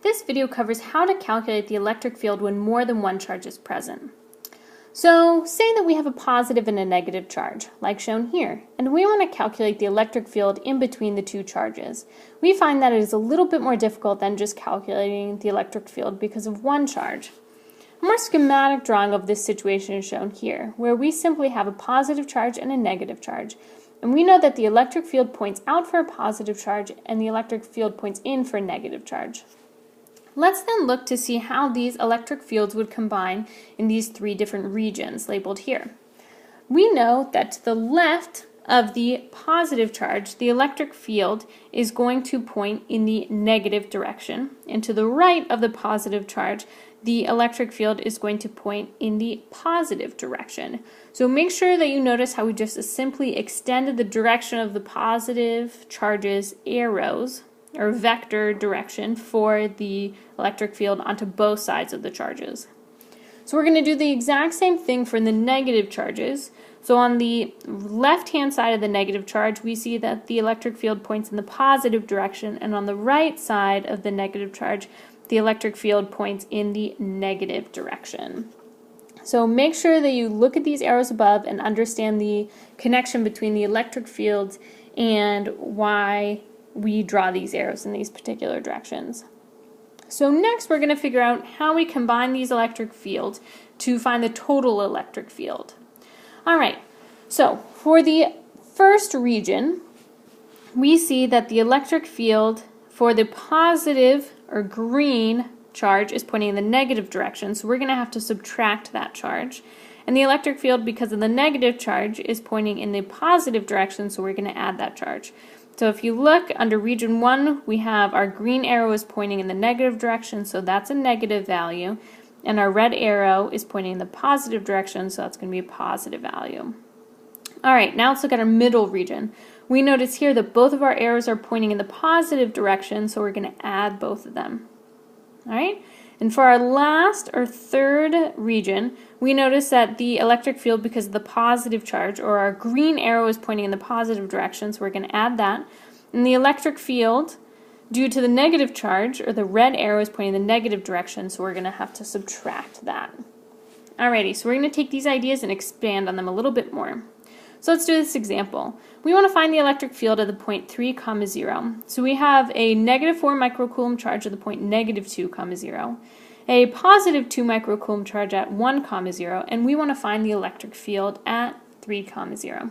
This video covers how to calculate the electric field when more than one charge is present. So, say that we have a positive and a negative charge, like shown here, and we want to calculate the electric field in between the two charges. We find that it is a little bit more difficult than just calculating the electric field because of one charge. A more schematic drawing of this situation is shown here, where we simply have a positive charge and a negative charge. And we know that the electric field points out for a positive charge and the electric field points in for a negative charge. Let's then look to see how these electric fields would combine in these three different regions labeled here. We know that to the left of the positive charge, the electric field is going to point in the negative direction, and to the right of the positive charge, the electric field is going to point in the positive direction. So make sure that you notice how we just simply extended the direction of the positive charges arrows or vector direction for the electric field onto both sides of the charges. So we're going to do the exact same thing for the negative charges. So on the left-hand side of the negative charge, we see that the electric field points in the positive direction, and on the right side of the negative charge, the electric field points in the negative direction. So make sure that you look at these arrows above and understand the connection between the electric fields and why we draw these arrows in these particular directions. So next we're going to figure out how we combine these electric fields to find the total electric field. Alright, so for the first region, we see that the electric field for the positive or green charge is pointing in the negative direction, so we're going to have to subtract that charge. And the electric field, because of the negative charge, is pointing in the positive direction, so we're going to add that charge. So if you look under region 1, we have our green arrow is pointing in the negative direction, so that's a negative value. And our red arrow is pointing in the positive direction, so that's going to be a positive value. Alright, now let's look at our middle region. We notice here that both of our arrows are pointing in the positive direction, so we're going to add both of them. Alright, and for our last or third region, we notice that the electric field, because of the positive charge, or our green arrow is pointing in the positive direction, so we're going to add that. And the electric field, due to the negative charge, or the red arrow is pointing in the negative direction, so we're going to have to subtract that. Alrighty, so we're going to take these ideas and expand on them a little bit more. So let's do this example. We want to find the electric field at the point 3, 0. So we have a negative 4 microcoulomb charge at the point negative 2, 0. A positive 2 microcoulomb charge at 1, 0, and we want to find the electric field at 3, 0.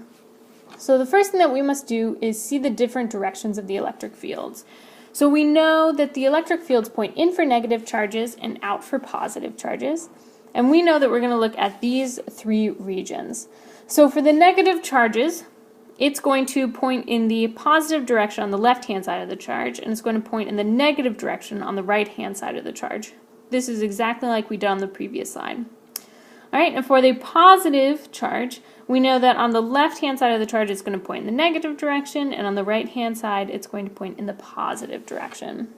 So the first thing that we must do is see the different directions of the electric fields. So we know that the electric fields point in for negative charges and out for positive charges. And we know that we're going to look at these three regions. So for the negative charges, it's going to point in the positive direction on the left-hand side of the charge, and it's going to point in the negative direction on the right-hand side of the charge. This is exactly like we did on the previous slide. Alright, and for the positive charge, we know that on the left-hand side of the charge it's going to point in the negative direction, and on the right-hand side it's going to point in the positive direction.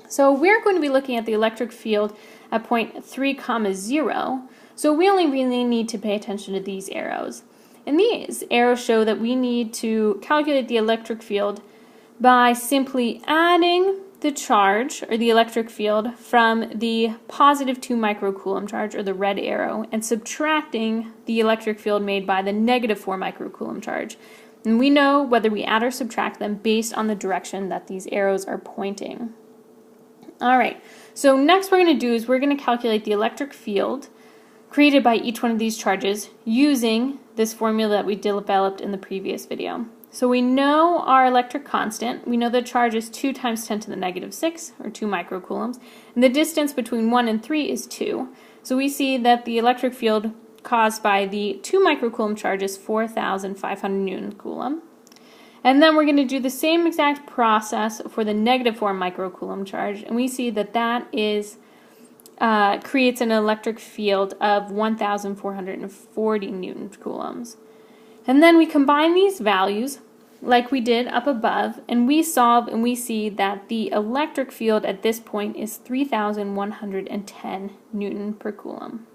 So we're going to be looking at the electric field at point 3, 0, so we only really need to pay attention to these arrows. And these arrows show that we need to calculate the electric field by simply adding the charge, or the electric field, from the positive 2 microcoulomb charge, or the red arrow, and subtracting the electric field made by the negative 4 microcoulomb charge. And we know whether we add or subtract them based on the direction that these arrows are pointing. Alright, so next we're going to do is we're going to calculate the electric field created by each one of these charges using this formula that we developed in the previous video. So we know our electric constant. We know the charge is 2 times 10 to the negative 6, or 2 microcoulombs, and the distance between 1 and 3 is 2. So we see that the electric field caused by the 2 microcoulomb charge is 4,500 Newton coulomb. And then we're going to do the same exact process for the negative 4 microcoulomb charge, and we see that that is creates an electric field of 1,440 Newton coulombs. And then we combine these values like we did up above, and we solve and we see that the electric field at this point is 3,110 Newton per coulomb.